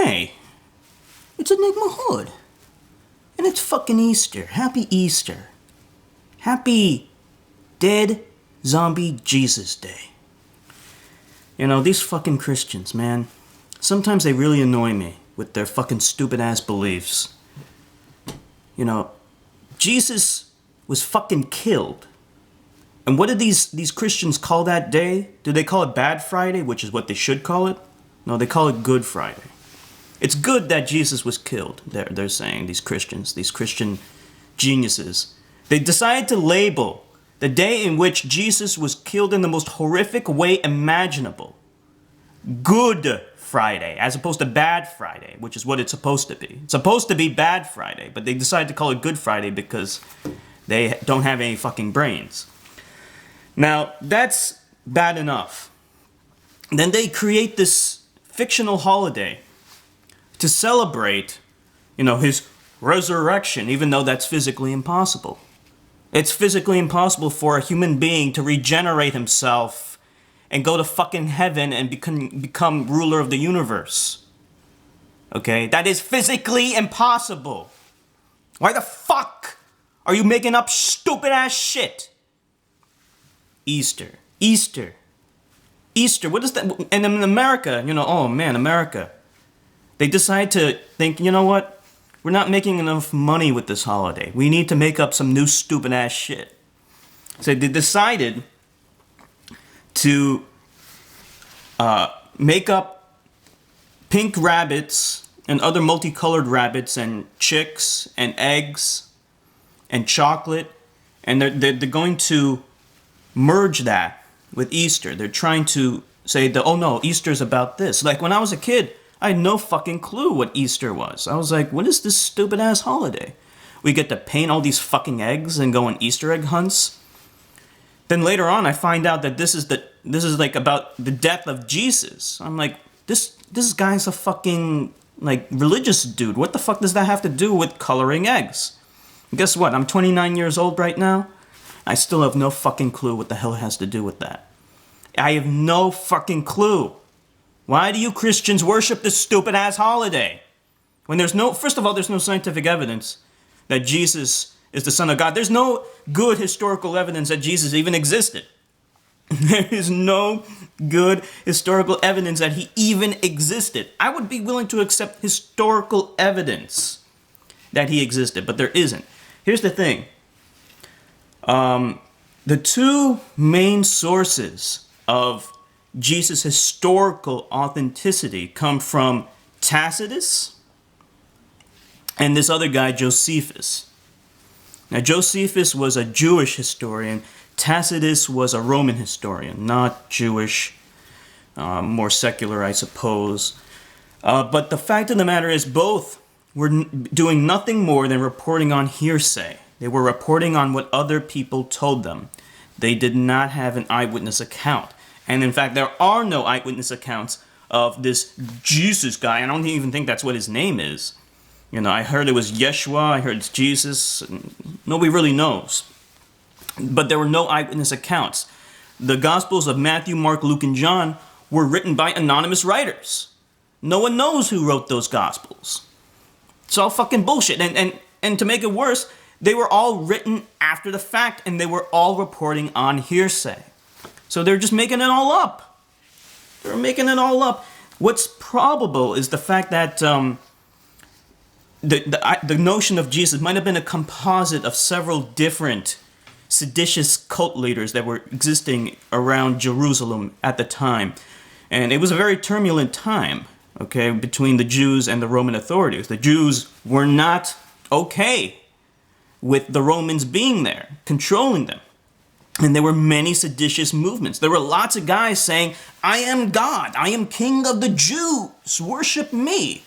Hey, it's EnigmaHood. And it's fucking Easter. Happy Easter. Happy Dead Zombie Jesus Day. You know, these fucking Christians, man. Sometimes they really annoy me with their fucking stupid ass beliefs. You know, Jesus was fucking killed. And what did these Christians call that day? Do they call it Bad Friday, which is what they should call it? No, they call it Good Friday. It's good that Jesus was killed, they're saying, these Christians, these Christian geniuses. They decided to label the day in which Jesus was killed in the most horrific way imaginable Good Friday, as opposed to Bad Friday, which is what it's supposed to be. It's supposed to be Bad Friday, but they decided to call it Good Friday because they don't have any fucking brains. Now, that's bad enough. Then they create this fictional holiday to celebrate, you know, his resurrection, even though that's physically impossible. It's physically impossible for a human being to regenerate himself and go to fucking heaven and become ruler of the universe. Okay? That is physically impossible. Why the fuck are you making up stupid ass shit? Easter. What is that? And in America, you know, oh man, America. They decide to think, you know what? We're not making enough money with this holiday. We need to make up some new stupid ass shit. So they decided to make up pink rabbits and other multicolored rabbits and chicks and eggs and chocolate. And they're going to merge that with Easter. They're trying to say that, oh no, Easter's about this. Like when I was a kid, I had no fucking clue what Easter was. I was like, what is this stupid ass holiday? We get to paint all these fucking eggs and go on Easter egg hunts. Then later on, I find out that this is like about the death of Jesus. I'm like, this guy's a fucking like religious dude. What the fuck does that have to do with coloring eggs? And guess what? I'm 29 years old right now. I still have no fucking clue what the hell it has to do with that. I have no fucking clue. Why do you Christians worship this stupid ass holiday? When first of all, there's no scientific evidence that Jesus is the Son of God. There's no good historical evidence that Jesus even existed. There is no good historical evidence that he even existed. I would be willing to accept historical evidence that he existed, but there isn't. Here's the thing. The two main sources of Jesus' historical authenticity come from Tacitus and this other guy, Josephus. Now, Josephus was a Jewish historian. Tacitus was a Roman historian, not Jewish, more secular, I suppose. But the fact of the matter is both were doing nothing more than reporting on hearsay. They were reporting on what other people told them. They did not have an eyewitness account. And in fact, there are no eyewitness accounts of this Jesus guy. I don't even think that's what his name is. You know, I heard it was Yeshua, I heard it's Jesus. Nobody really knows. But there were no eyewitness accounts. The Gospels of Matthew, Mark, Luke, and John were written by anonymous writers. No one knows who wrote those Gospels. It's all fucking bullshit. And to make it worse, they were all written after the fact, and they were all reporting on hearsay. So they're just making it all up. They're making it all up. What's probable is the fact that the notion of Jesus might have been a composite of several different seditious cult leaders that were existing around Jerusalem at the time. And it was a very turbulent time, okay, between the Jews and the Roman authorities. The Jews were not okay with the Romans being there, controlling them. And there were many seditious movements. There were lots of guys saying, I am God. I am king of the Jews. Worship me.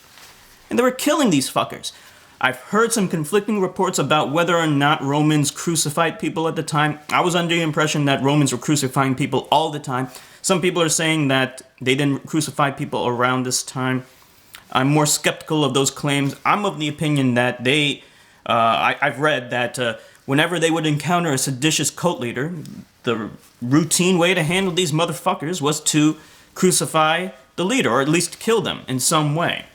And they were killing these fuckers. I've heard some conflicting reports about whether or not Romans crucified people at the time. I was under the impression that Romans were crucifying people all the time. Some people are saying that they didn't crucify people around this time. I'm more skeptical of those claims. I'm of the opinion that I've read that whenever they would encounter a seditious cult leader, the routine way to handle these motherfuckers was to crucify the leader, or at least kill them in some way.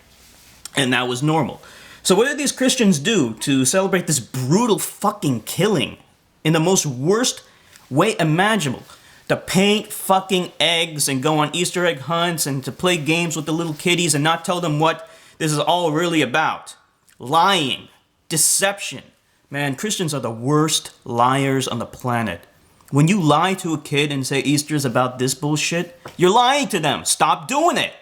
And that was normal. So what did these Christians do to celebrate this brutal fucking killing in the most worst way imaginable? To paint fucking eggs and go on Easter egg hunts and to play games with the little kiddies and not tell them what this is all really about. Lying. Deception. Man, Christians are the worst liars on the planet. When you lie to a kid and say Easter's about this bullshit, you're lying to them. Stop doing it.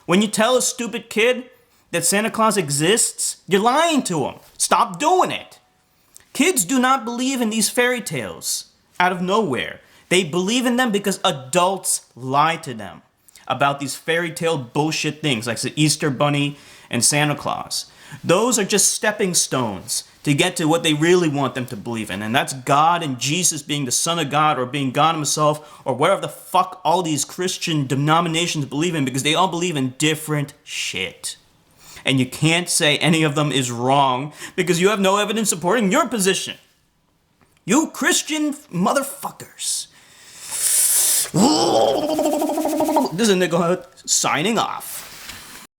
When you tell a stupid kid that Santa Claus exists, you're lying to him. Stop doing it. Kids do not believe in these fairy tales out of nowhere. They believe in them because adults lie to them about these fairy tale bullshit things like the Easter Bunny and Santa Claus. Those are just stepping stones to get to what they really want them to believe in. And that's God and Jesus being the Son of God or being God himself or whatever the fuck all these Christian denominations believe in, because they all believe in different shit. And you can't say any of them is wrong because you have no evidence supporting your position. You Christian motherfuckers. This is EnigmaHood signing off.